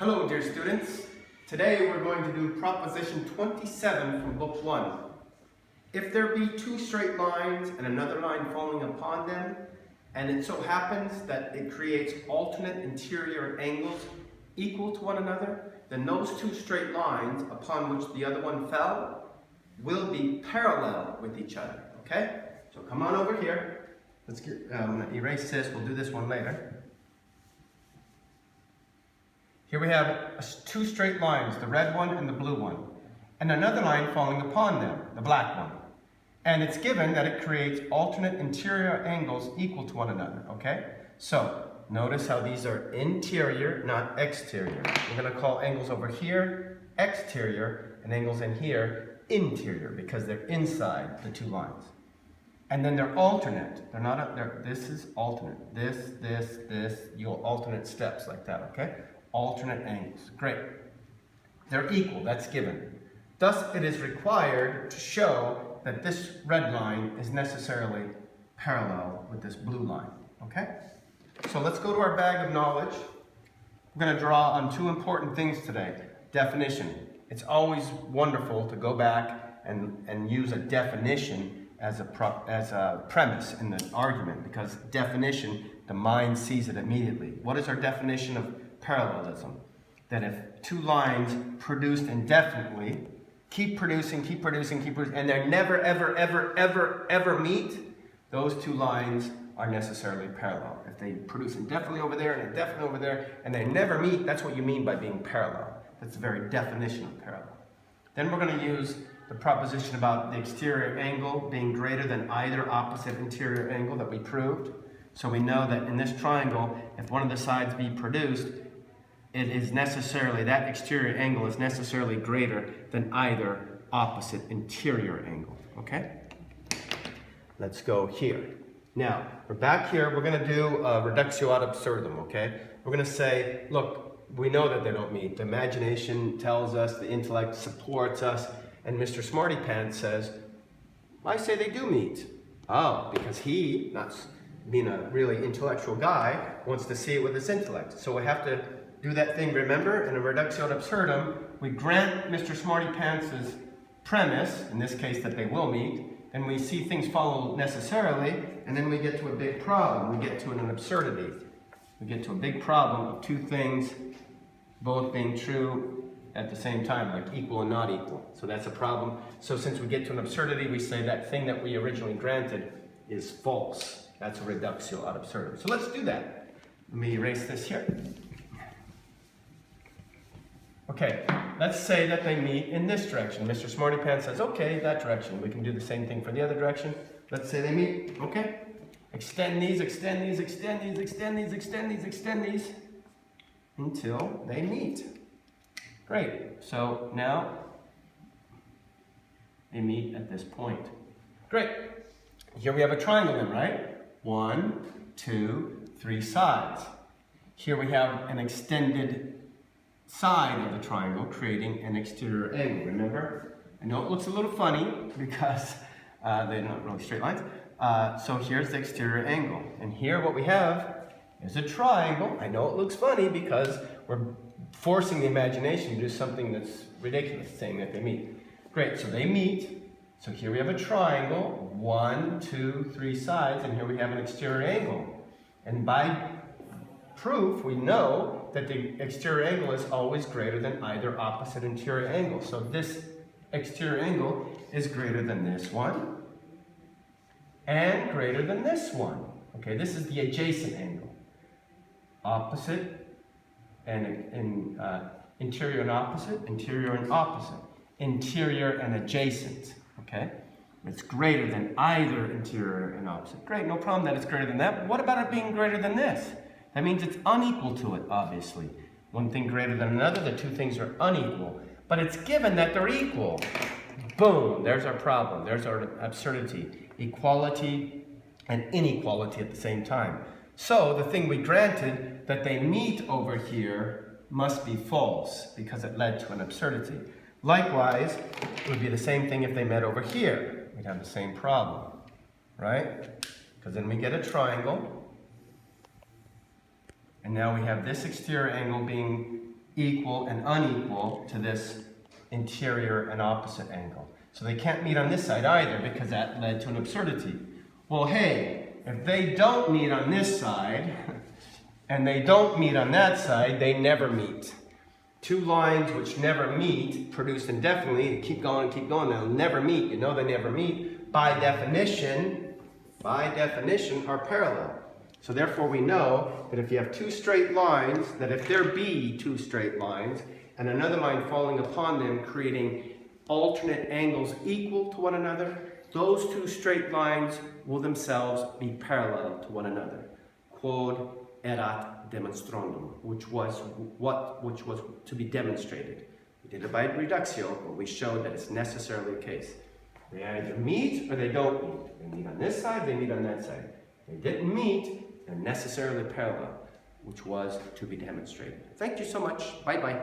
Hello, dear students. Today we're going to do Proposition 27 from Book 1. If there be two straight lines and another line falling upon them, and it so happens that it creates alternate interior angles equal to one another, then those two straight lines upon which the other one fell will be parallel with each other. Okay? So come on over here. I'm going to erase this. We'll do this one later. Here we have two straight lines, the red one and the blue one, and another line falling upon them, the black one. And it's given that it creates alternate interior angles equal to one another, okay? So, notice how these are interior, not exterior. We're going to call angles over here exterior, and angles in here interior, because they're inside the two lines. And then they're alternate. They're not, this is alternate. This, you'll alternate steps like that, okay? Alternate angles. Great. They're equal. That's given. Thus, it is required to show that this red line is necessarily parallel with this blue line. Okay? So let's go to our bag of knowledge. We're going to draw on two important things today. Definition. It's always wonderful to go back and use a definition as a premise in the argument, because definition, the mind sees it immediately. What is our definition of parallelism? That if two lines produced indefinitely keep producing, and they never, ever meet, those two lines are necessarily parallel. If they produce indefinitely over there and indefinitely over there, and they never meet, that's what you mean by being parallel. That's the very definition of parallel. Then we're going to use the proposition about the exterior angle being greater than either opposite interior angle that we proved. So we know that in this triangle, if one of the sides be produced, it is necessarily, that exterior angle is necessarily greater than either opposite interior angle, okay? Let's go here. Now, we're back here, we're gonna do reductio ad absurdum, okay? We're gonna say, look, we know that they don't meet. The imagination tells us, the intellect supports us, and Mr. Smarty Pants says, I say they do meet. Oh, because he, not being a really intellectual guy, wants to see it with his intellect. So we have to do that thing, remember, in a reductio ad absurdum, we grant Mr. Smarty Pants' premise, in this case that they will meet, and we see things follow necessarily, and then we get to a big problem. We get to an absurdity. We get to a big problem of two things both being true at the same time, like equal and not equal. So that's a problem. So since we get to an absurdity, we say that thing that we originally granted is false. That's a reductio ad absurdum. So let's do that. Let me erase this here. Okay, let's say that they meet in this direction. Mr. Smarty Pants says, okay, that direction. We can do the same thing for the other direction. Let's say they meet, okay? Extend these until they meet. Great, so now they meet at this point. Great, here we have a triangle then, right? 1, 2, 3 sides. Here we have an extended side of the triangle creating an exterior angle, remember? I know it looks a little funny because they're not really straight lines. So here's the exterior angle. And here what we have is a triangle. I know it looks funny because we're forcing the imagination to do something that's ridiculous, saying that they meet. Great, so they meet. So here we have a triangle, 1, 2, 3 sides, and here we have an exterior angle. And by proof, we know that the exterior angle is always greater than either opposite interior angle. So this exterior angle is greater than this one and greater than this one. Okay, this is the adjacent angle. Opposite and interior and opposite, interior and opposite, interior and adjacent. Okay, it's greater than either interior and opposite. Great, no problem that it's greater than that. But what about it being greater than this? That means it's unequal to it, obviously. One thing greater than another, the two things are unequal. But it's given that they're equal. Boom, there's our problem. There's our absurdity. Equality and inequality at the same time. So the thing we granted, that they meet over here, must be false because it led to an absurdity. Likewise, it would be the same thing if they met over here. We'd have the same problem, right? Because then we get a triangle. And now we have this exterior angle being equal and unequal to this interior and opposite angle. So they can't meet on this side either because that led to an absurdity. Well, hey, if they don't meet on this side and they don't meet on that side, they never meet. Two lines which never meet, produced indefinitely, keep going, they'll never meet. You know they never meet. By definition, are parallel. So therefore we know that if you have two straight lines, that if there be two straight lines, and another line falling upon them, creating alternate angles equal to one another, those two straight lines will themselves be parallel to one another. Quod erat demonstrandum, which was to be demonstrated. We did it by reductio, but we showed that it's necessarily the case. They either meet or they don't meet. They meet on this side, they meet on that side. They didn't meet, they're necessarily parallel, which was to be demonstrated. Thank you so much. Bye-bye.